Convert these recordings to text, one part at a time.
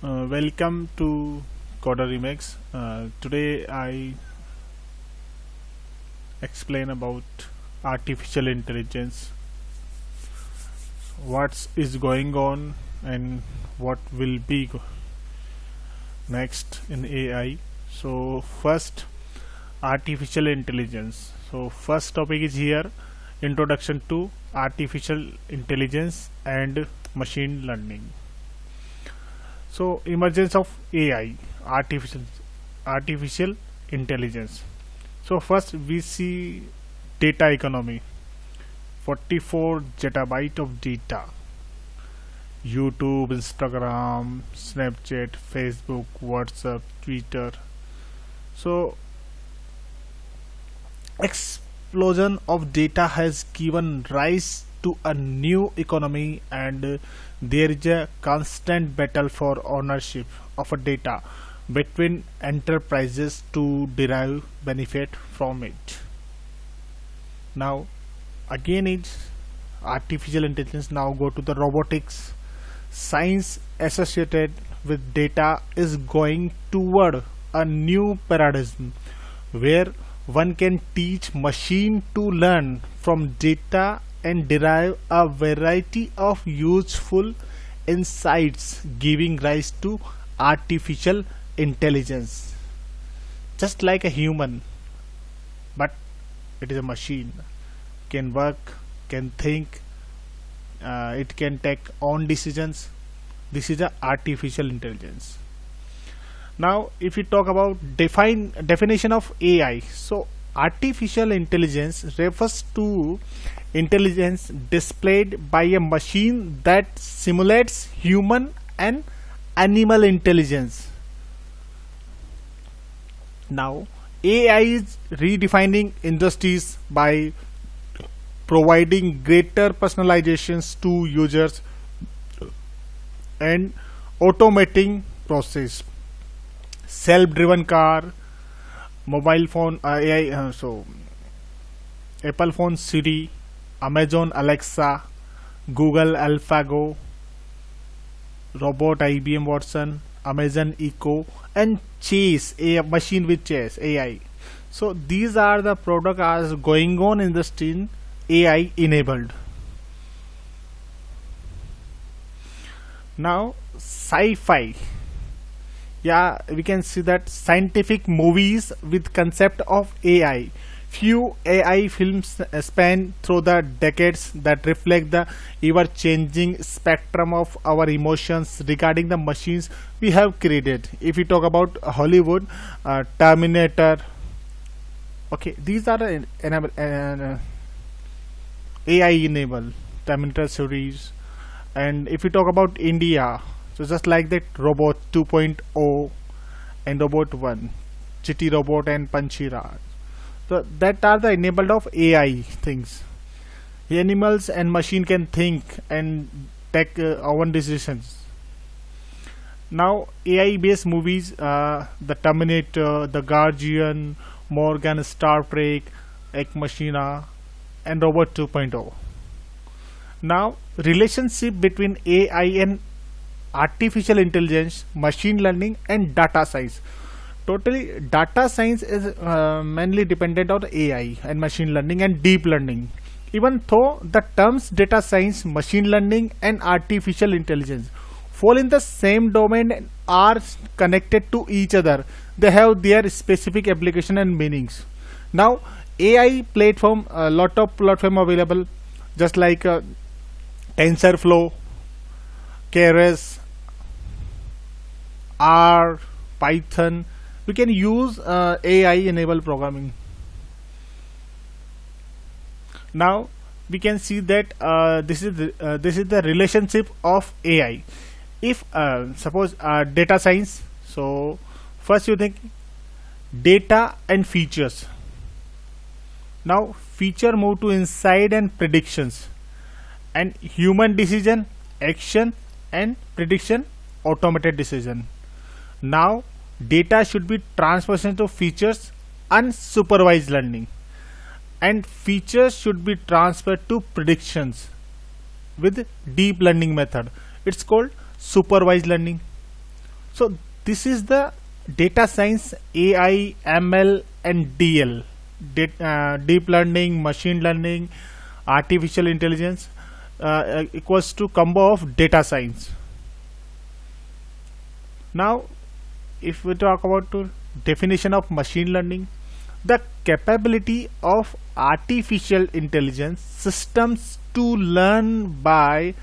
Welcome to Coder Remix. Today I explain about artificial intelligence, what is going on and what will be next in AI. So first, artificial intelligence. So first topic is here, introduction to artificial intelligence and machine learning. So emergence of AI, artificial intelligence. So first we see data economy, 44 zettabyte of data. YouTube, Instagram, Snapchat, Facebook, WhatsApp, Twitter. So explosion of data has given rise to a new economy, and there is a constant battle for ownership of a data between enterprises to derive benefit from it. Now again it's artificial intelligence. Now go to the robotics. Science associated with data is going toward a new paradigm where one can teach machine to learn from data and derive a variety of useful insights, giving rise to artificial intelligence. Just like a human, but it is a machine, can work, can think, it can take own decisions. This is a artificial intelligence. Now if you talk about definition of AI, so artificial intelligence refers to intelligence displayed by a machine that simulates human and animal intelligence. Now AI is redefining industries by providing greater personalizations to users and automating process. Self-driven car, mobile phone AI, so Apple phone Siri, Amazon Alexa, Google AlphaGo, robot IBM Watson, Amazon Echo, and Chase, a machine with Chase AI. So these are the products are going on in the scene, AI enabled. Now sci-fi. Yeah, we can see that scientific movies with concept of AI. Few AI films span through the decades that reflect the ever-changing spectrum of our emotions regarding the machines we have created. If we talk about Hollywood, Terminator. Okay, these are the AI enabled Terminator series. And if we talk about India, so just like that, Robot 2.0 and Robot 1, GT Robot and Panchira. So that are the enabled of AI things. Animals and machine can think and take own decisions. Now AI based movies, the Terminator, the Guardian, Morgan, Star Trek, Ex Machina, and Robot 2.0. Now relationship between AI and artificial intelligence, machine learning and data science. Totally data science is mainly dependent on AI and machine learning and deep learning. Even though the terms data science, machine learning and artificial intelligence fall in the same domain and are connected to each other, they have their specific application and meanings. Now AI platform, a lot of platform available, just like TensorFlow, Keras, R, Python. We can use AI enabled programming. Now we can see that this is the relationship of AI. If suppose data science, so first you think data and features. Now feature move to insight and predictions, and human decision, action and prediction, automated decision. Now data should be transferred into features, unsupervised learning, and features should be transferred to predictions with deep learning method. It's called supervised learning. So this is the data science, AI, ML and DL, deep learning, machine learning, artificial intelligence, equals to combo of data science. Now if we talk about the definition of machine learning, the capability of artificial intelligence systems to learn by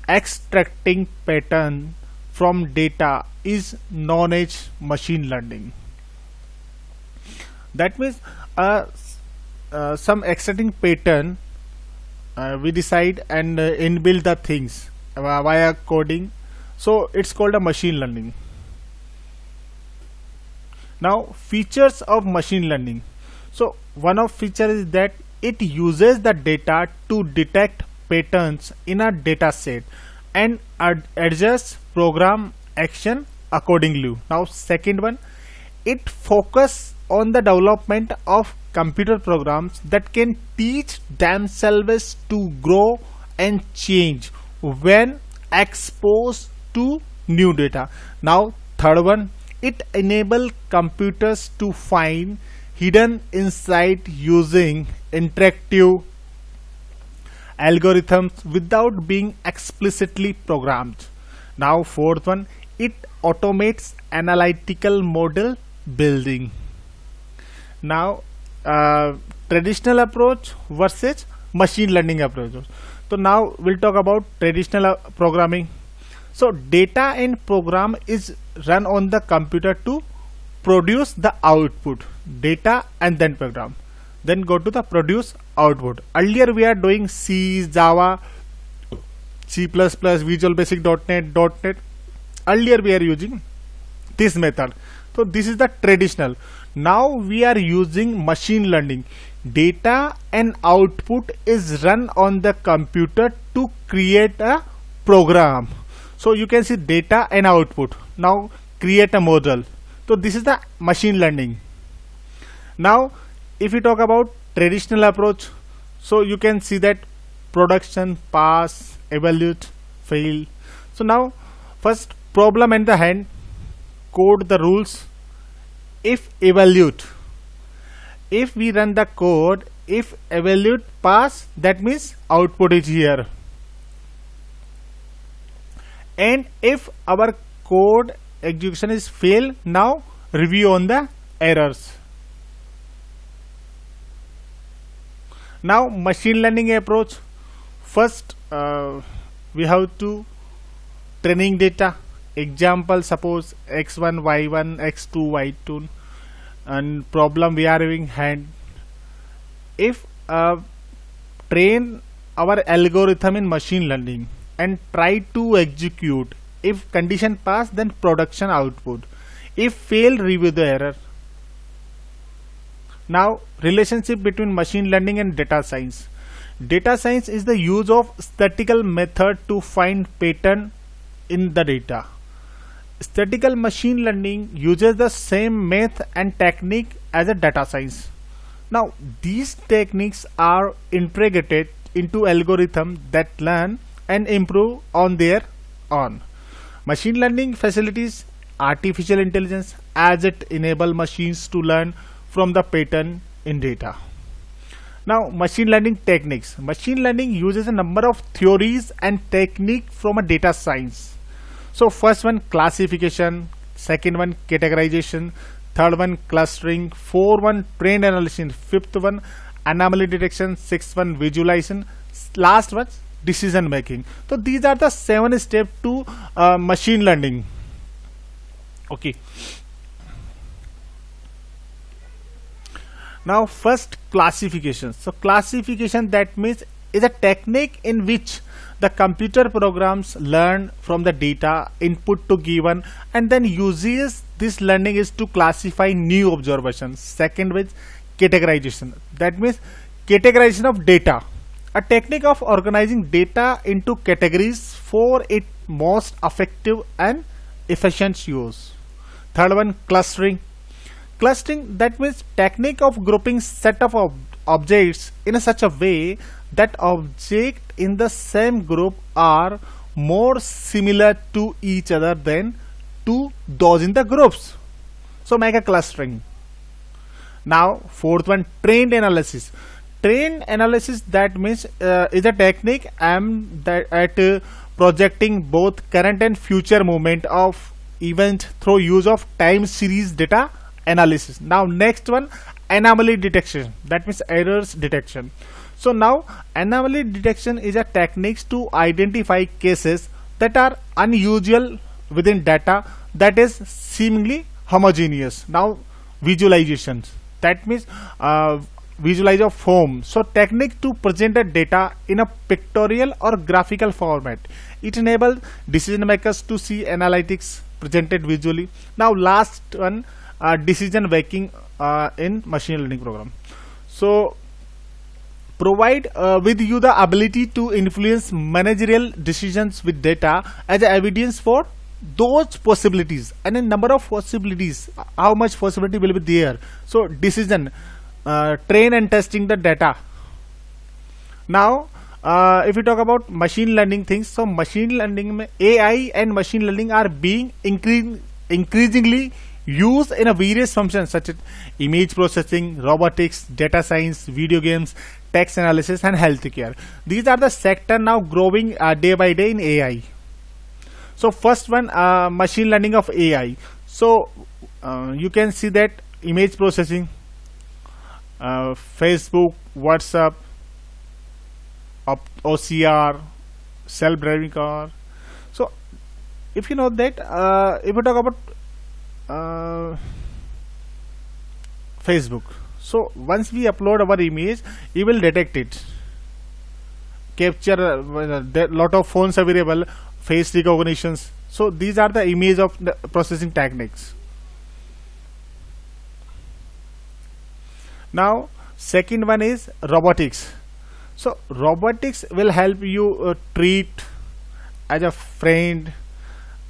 extracting pattern from data is known as machine learning. That means some extracting pattern, we decide and inbuild the things via coding, so it's called a machine learning. Now features of machine learning. So one of feature is that it uses the data to detect patterns in a data set and adjusts program action accordingly. Now second one, it focus on the development of computer programs that can teach themselves to grow and change when exposed to new data. Now third one, it enable computers to find hidden insight using interactive algorithms without being explicitly programmed. Now fourth one, it automates analytical model building. Now traditional approach versus machine learning approach. So now we'll talk about traditional programming. So data and program is run on the computer to produce the output, data and then program, then go to the produce output. Earlier we are doing C, Java, C++, Visual Basic, .NET. Earlier we are using this method. So this is the traditional. Now we are using machine learning. Data and output is run on the computer to create a program. So you can see data and output. Now create a model. So this is the machine learning. Now if we talk about traditional approach, so you can see that production, pass, evaluate, fail. So now first problem in the hand, code the rules. If evaluate, if we run the code, if evaluate pass, that means output is here. And if our code execution is fail, now review on the errors. Now machine learning approach, first we have to training data. Example, suppose x1 y1 x2 y2, and problem we are having hand. If train our algorithm in machine learning and try to execute, if condition pass, then production output, if fail, review the error. Now relationship between machine learning and data science. Data science is the use of statistical method to find pattern in the data. Statistical machine learning uses the same math and technique as a data science. Now these techniques are integrated into algorithms that learn and improve on their own. Machine learning facilities artificial intelligence as it enable machines to learn from the pattern in data. Now machine learning techniques. Machine learning uses a number of theories and techniques from a data science. So first one, classification, second one, categorization, third one, clustering, fourth one, trend analysis, fifth one, anomaly detection, sixth one, visualization, last one, decision making. So these are the 7 steps to machine learning. Okay. Now first, classification. So classification, that means is a technique in which the computer programs learn from the data input to given and then uses this learning is to classify new observations. Second is categorization. That means categorization of data, a technique of organizing data into categories for its most effective and efficient use. Third one, clustering. Clustering, that means technique of grouping set of objects in such a way that objects in the same group are more similar to each other than to those in the groups. So make a clustering. Now fourth one, trend analysis. Trend analysis, that means is a technique at projecting both current and future movement of event through use of time series data analysis. Now next one, anomaly detection, that means errors detection. So now anomaly detection is a technique to identify cases that are unusual within data that is seemingly homogeneous. Now visualizations, that means visualize of form. So technique to present the data in a pictorial or graphical format. It enables decision makers to see analytics presented visually. Now last one, decision making in machine learning program. So provide with you the ability to influence managerial decisions with data as evidence for those possibilities, and a number of possibilities, how much possibility will be there. So decision, train and testing the data. Now if we talk about machine learning things, so machine learning, AI and machine learning are being increasingly used in a various functions such as image processing, robotics, data science, video games, text analysis, and healthcare. These are the sector now growing day by day in AI. So first one, machine learning of AI. So you can see that image processing, Facebook, WhatsApp, OCR, self-driving car. So if you know that, if we talk about Facebook, so once we upload our image, it will detect it, capture there lot of phones available, face recognitions. So these are the image of the processing techniques. Now second one is robotics. So robotics will help you treat as a friend,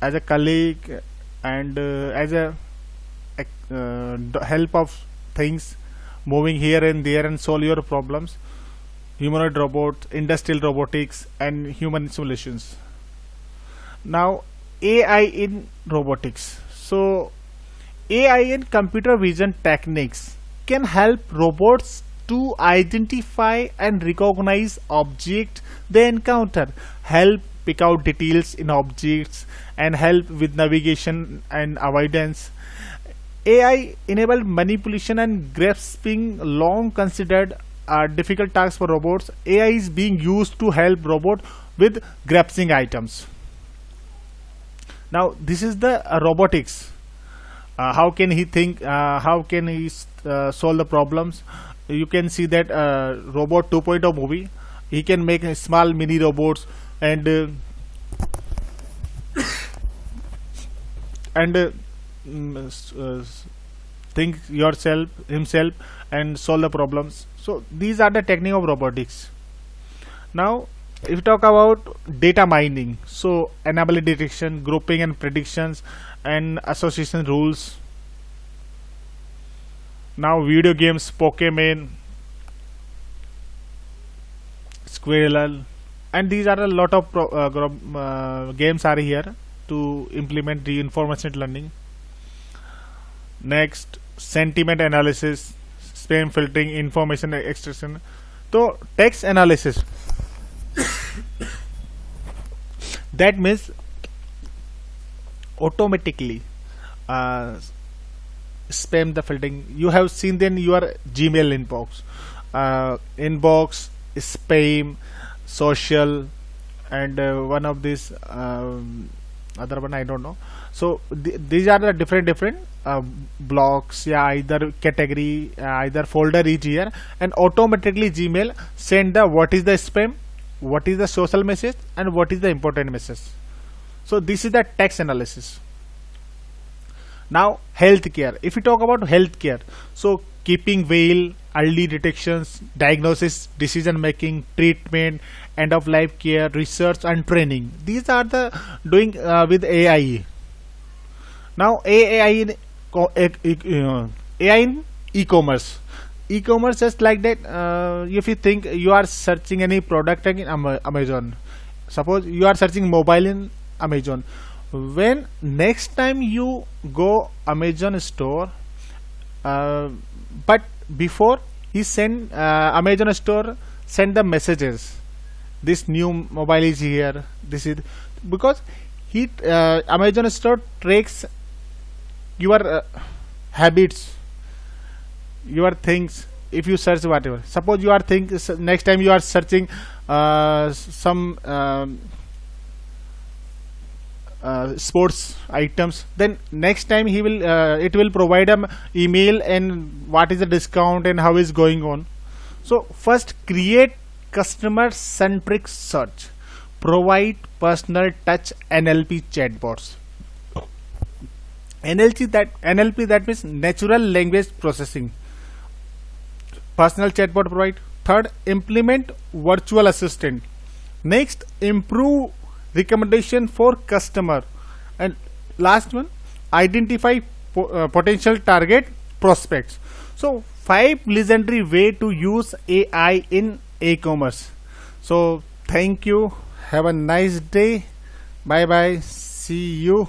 as a colleague, and as a help of things moving here and there and solve your problems. Humanoid robots, industrial robotics, and human simulations. Now AI in robotics. So AI and computer vision techniques can help robots to identify and recognize objects they encounter, help pick out details in objects, and help with navigation and avoidance. AI enabled manipulation and grasping long considered difficult tasks for robots. AI is being used to help robots with grasping items. Now this is the robotics. How can he think? How can he solve the problems? You can see that Robot 2.0 movie. He can make small mini robots and think himself and solve the problems. So these are the technique of robotics. Now if we talk about data mining, so anomaly detection, grouping and predictions, and association rules. Now video games, Pokemon, Squirrel, and these are a lot of games are here to implement the reinforcement learning. Next, sentiment analysis, spam filtering, information extraction. So text analysis, that means automatically spam the filtering. You have seen then your Gmail inbox, spam, social, and one of these other one I don't know. So these are the different blocks, yeah, either category, either folder is here, and automatically Gmail send the what is the spam, what is the social message, and what is the important message. So this is the text analysis. Now healthcare. If we talk about healthcare, so keeping well, early detections, diagnosis, decision making, treatment, end of life care, research, and training. These are the doing with AI. Now AI in e-commerce. E-commerce just like that. If you think you are searching any product in Amazon, suppose you are searching mobile in Amazon, When next time you go Amazon store, uh, but before he send Amazon store send the messages, this new mobile is here, this is because he Amazon store tracks your habits, your things. If you search whatever, suppose you are think next time you are searching some sports items, then next time he will it will provide an email and what is the discount and how is going on. So first create customer centric search, provide personal touch NLP chatbots. NLP that means natural language processing, personal chatbot provide. Third, implement virtual assistant. Next, improve recommendation for customer. And last one, identify potential target prospects. So 5 legendary way to use AI in e-commerce. So thank you, have a nice day, bye bye, see you.